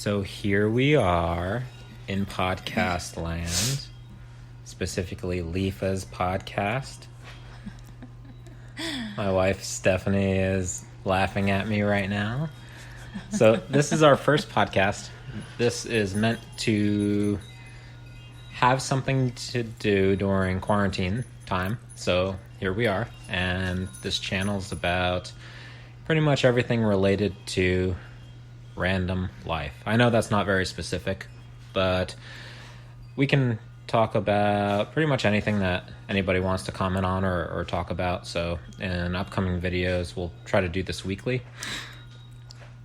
So here we are in podcast land, specifically Lifa's podcast. My wife Stephanie is laughing at me right now. So this is our first podcast. This is meant to have something to do during quarantine time. So here we are, and this channel is about pretty much everything related to random life. I know that's not very specific, but we can talk about pretty much anything that anybody wants to comment on or talk about. So in upcoming videos, we'll try to do this weekly,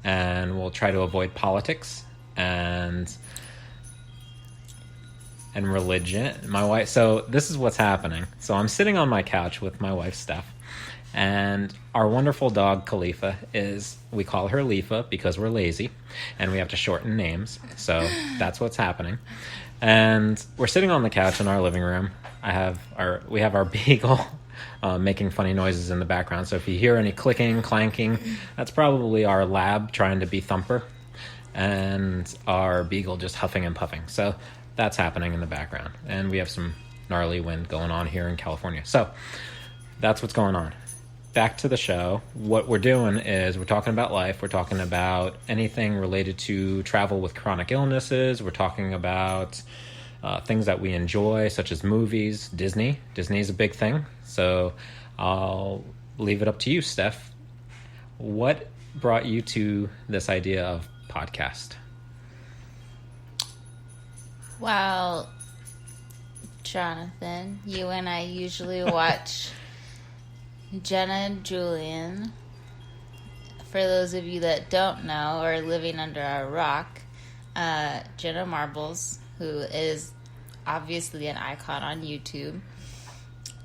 and we'll try to avoid politics and religion. My wife, so this is what's happening. So I'm sitting on my couch with my wife Steph, and our wonderful dog Califa we call her Lifa because we're lazy and we have to shorten names. So that's what's happening. And we're sitting on the couch in our living room. We have our beagle making funny noises in the background. So if you hear any clicking, clanking, that's probably our lab trying to be Thumper, and our beagle just huffing and puffing. So that's happening in the background. And we have some gnarly wind going on here in California. So that's what's going on. Back to the show. What we're doing is we're talking about life. We're talking about anything related to travel with chronic illnesses. We're talking about things that we enjoy, such as movies, Disney. Disney is a big thing. So I'll leave it up to you, Steph. What brought you to this idea of podcast? Well, Jonathan, you and I usually watch Jenna and Julian. For those of you that don't know or are living under a rock, Jenna Marbles, who is obviously an icon on YouTube.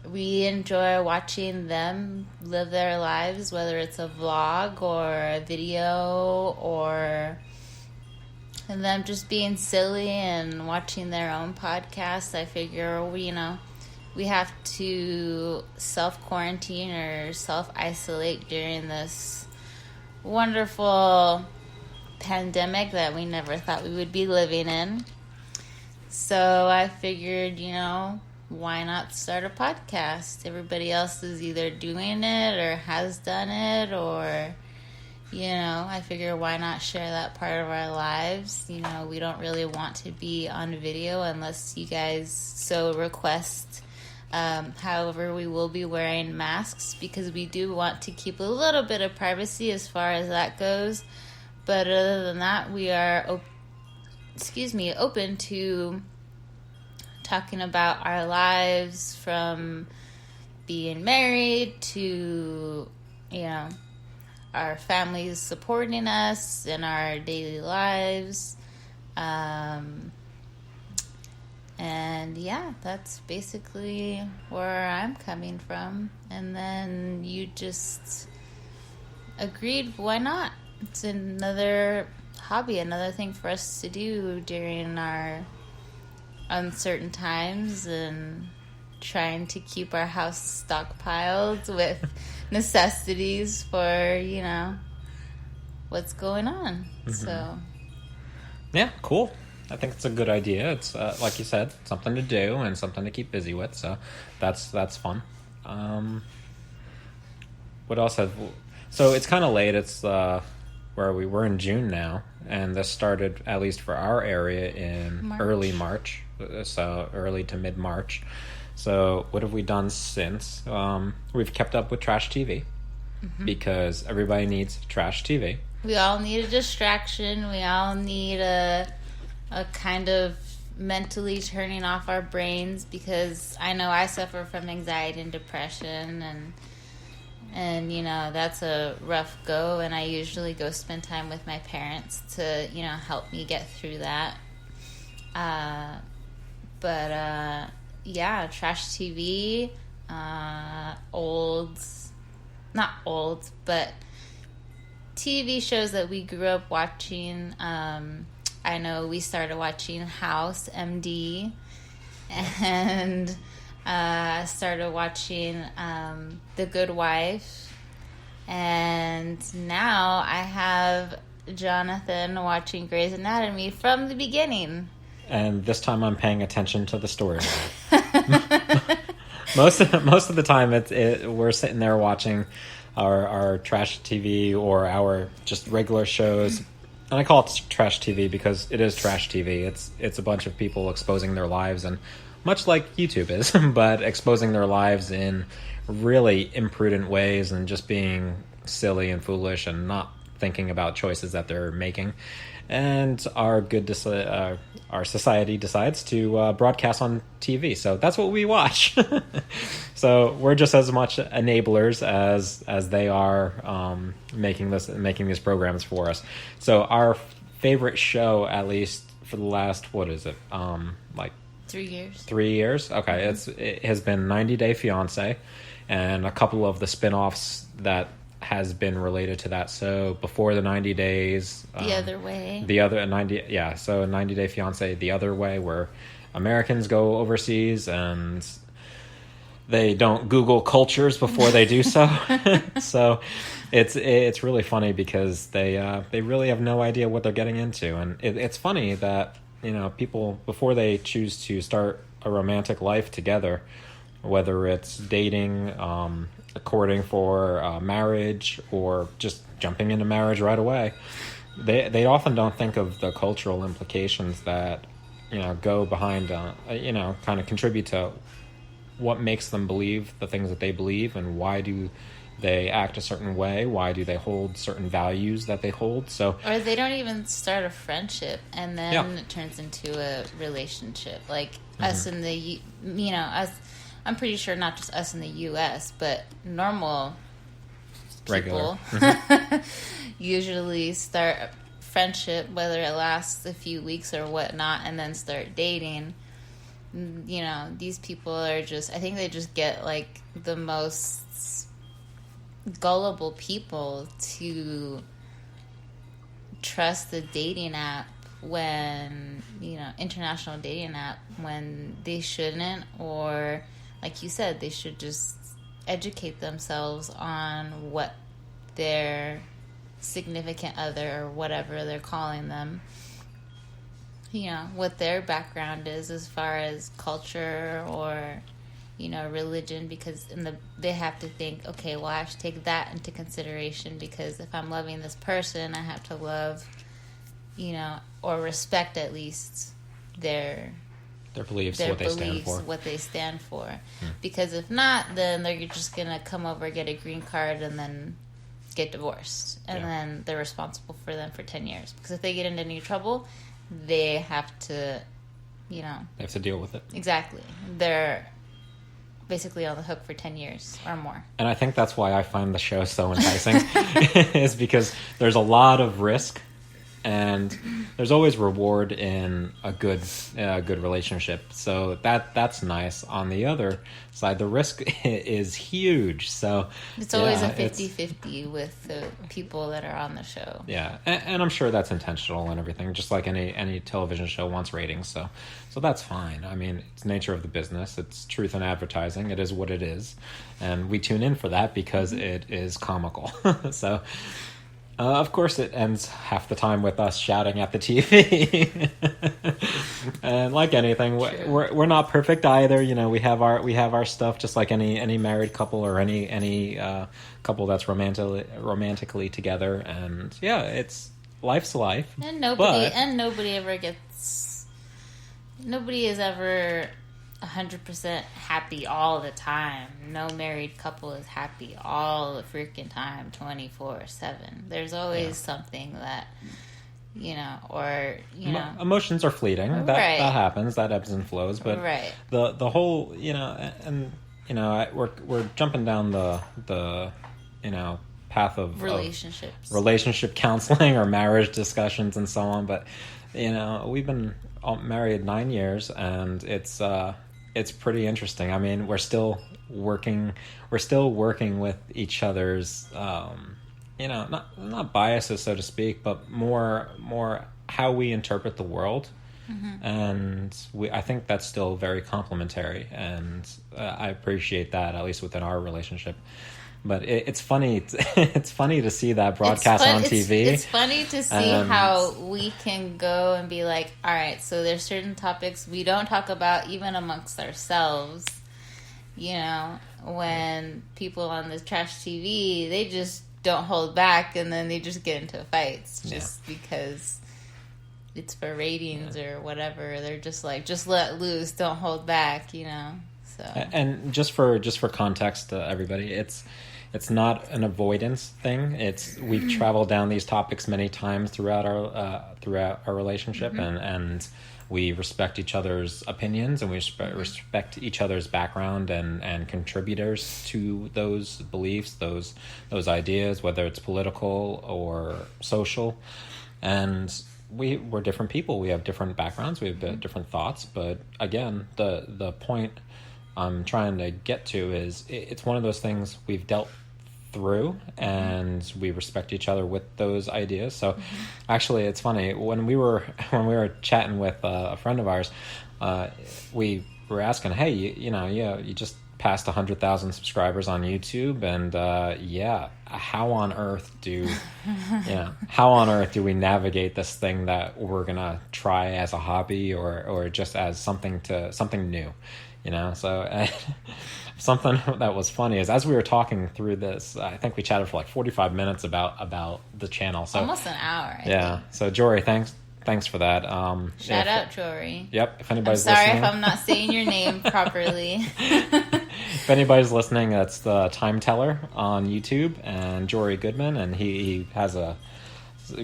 We enjoy watching them live their lives, whether it's a vlog or a video or them just being silly and watching their own podcast. I figure, we have to self-quarantine or self-isolate during this wonderful pandemic that we never thought we would be living in. So I figured, why not start a podcast? Everybody else is either doing it or has done it, or, I figure why not share that part of our lives? We don't really want to be on video unless you guys so request. However, we will be wearing masks because we do want to keep a little bit of privacy as far as that goes. But other than that, we are open to talking about our lives, from being married to, our families supporting us in our daily lives. And yeah, that's basically where I'm coming from. And then you just agreed, why not? It's another hobby, another thing for us to do during our uncertain times and trying to keep our house stockpiled with necessities for, what's going on. Mm-hmm. So yeah, cool. I think it's a good idea. It's like you said, something to do and something to keep busy with. So that's fun. What else so it's kind of late. It's where we were in June now, and this started, at least for our area, in early March. So early to mid-March. So what have we done since? We've kept up with trash TV, mm-hmm. because everybody needs trash TV. We all need a distraction. We all need a kind of mentally turning off our brains, because I know I suffer from anxiety and depression, and that's a rough go, and I usually go spend time with my parents to help me get through that. Yeah, trash TV, not old, but TV shows that we grew up watching. I know we started watching House MD, and started watching The Good Wife, and now I have Jonathan watching Grey's Anatomy from the beginning. And this time I'm paying attention to the story. most of the time we're sitting there watching our trash TV or our just regular shows. And I call it trash TV because it is trash TV. It's a bunch of people exposing their lives, and much like YouTube is, but exposing their lives in really imprudent ways and just being silly and foolish and not thinking about choices that they're making. And our society decides to broadcast on TV, so that's what we watch. So we're just as much enablers as they are making these programs for us. So our favorite show, at least for the last, what is it, like 3 years? 3 years. Okay, it has been 90 Day Fiance, and a couple of the spin-offs that has been related to that. So before the 90 days, The Other Way. So 90 Day Fiance, The Other Way, where Americans go overseas and they don't Google cultures before they do so. So it's really funny because they really have no idea what they're getting into, and it's funny that people, before they choose to start a romantic life together, whether it's dating, courting for marriage, or just jumping into marriage right away, they often don't think of the cultural implications that go behind, kind of contribute to what makes them believe the things that they believe, and why do they act a certain way, why do they hold certain values that they hold. So, or they don't even start a friendship and then it turns into a relationship, like us in the us. I'm pretty sure not just us in the U.S., but normal people usually start a friendship, whether it lasts a few weeks or whatnot, and then start dating. These people are I think they just get like the most gullible people to trust the dating app when, international dating app, when they shouldn't, or like you said, they should just educate themselves on what their significant other, or whatever they're calling them, what their background is as far as culture or, religion, because they have to think, okay, well, I have to take that into consideration, because if I'm loving this person, I have to love, or respect at least their beliefs, what they stand for. Because if not, then they're just gonna come over, get a green card, and then get divorced, and then they're responsible for them for 10 years. Because if they get into any trouble, they have to, they have to deal with it. Exactly. They're basically on the hook for 10 years or more. And I think that's why I find the show so enticing, is because there's a lot of risk, and there's always reward in a good relationship. So that's nice. On the other side, the risk is huge. So it's always a 50-50 with the people that are on the show. Yeah, and I'm sure that's intentional and everything, just like any television show wants ratings. So that's fine. I mean, it's the nature of the business. It's truth in advertising. It is what it is. And we tune in for that because it is comical. So... of course, it ends half the time with us shouting at the TV, and like anything, we're not perfect either. We have our stuff, just like any married couple or any couple that's romantically together. And it's life's life. And nobody is ever 100% happy all the time. No married couple is happy all the freaking time, 24/7. There's always something that, emotions are fleeting. That happens. That ebbs and flows. But the whole, we're jumping down the path of relationship counseling or marriage discussions and so on. But we've been married 9 years, and it's pretty interesting. I mean, we're still working with each other's, not biases, so to speak, but more how we interpret the world. Mm-hmm. And I think that's still very complementary, and I appreciate that, at least within our relationship. But it's funny. It's funny to see that broadcast on TV. It's funny to see how we can go and be like, all right, so there's certain topics we don't talk about even amongst ourselves. You know, when people on the trash TV, they just don't hold back, and then they just get into fights just because it's for ratings or whatever. They're just like, just let loose, don't hold back, you know. So, and just for context to everybody, it's not an avoidance thing. We've traveled down these topics many times throughout our relationship, and we respect each other's opinions, and we respect each other's background and contributors to those beliefs, those ideas, whether it's political or social. And we're different people. We have different backgrounds. We have different thoughts. But again, the point I'm trying to get to is it's one of those things we've dealt through, and we respect each other with those ideas. So actually, it's funny, when we were chatting with a friend of ours, we were asking, hey, you just passed 100,000 subscribers on YouTube, and how on earth do we navigate this thing that we're gonna try as a hobby or just as something new, so something that was funny is, as we were talking through this, I think we chatted for like 45 minutes about the channel. So almost an hour. I think. So Jory, thanks for that. Shout out, Jory. Yep. If anybody's I'm sorry listening, if I'm not saying your name properly. If anybody's listening, that's the Time Teller on YouTube, and Jory Goodman, and he has a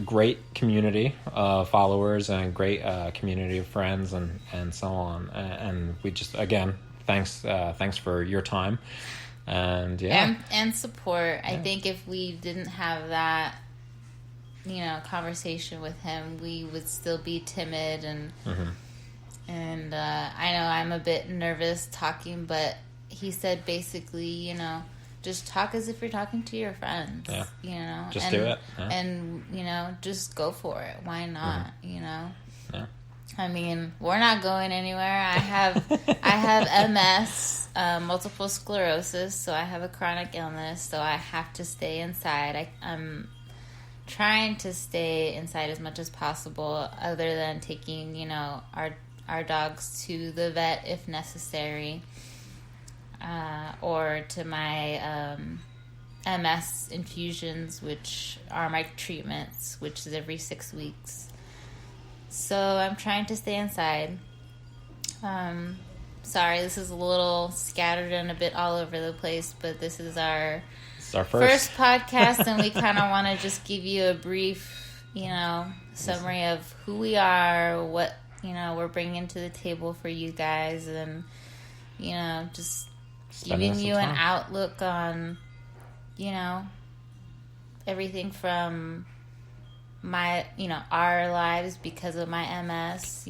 great community of followers and a great community of friends and so on. And we just, again, thanks for your time and and support. I think if we didn't have that conversation with him, we would still be timid and I know I'm a bit nervous talking, but he said basically, just talk as if you're talking to your friends. Just do it. And just go for it. Why not? I mean, we're not going anywhere. I have MS, multiple sclerosis, so I have a chronic illness, so I have to stay inside. I'm trying to stay inside as much as possible, other than taking, our dogs to the vet if necessary, or to my MS infusions, which are my treatments, which is every 6 weeks. So I'm trying to stay inside. Sorry, this is a little scattered and a bit all over the place, but this is our first podcast, and we kind of want to just give you a brief, summary of who we are, what, we're bringing to the table for you guys, and, just giving you an outlook on, everything from my, our lives because of my MS,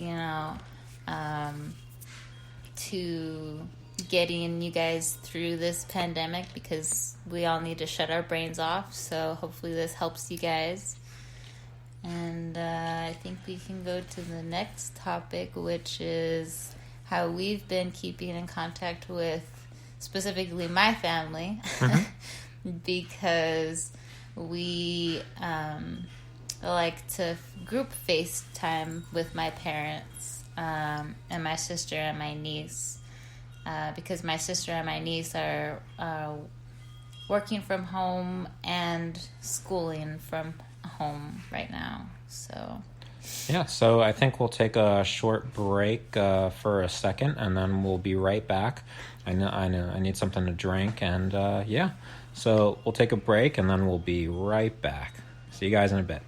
to getting you guys through this pandemic, because we all need to shut our brains off. So hopefully this helps you guys. And I think we can go to the next topic, which is how we've been keeping in contact with specifically my family, because we like to group FaceTime with my parents and my sister and my niece, because my sister and my niece are working from home and schooling from home right now. So I think we'll take a short break for a second, and then we'll be right back. I know I need something to drink, and so we'll take a break, and then we'll be right back. See you guys in a bit.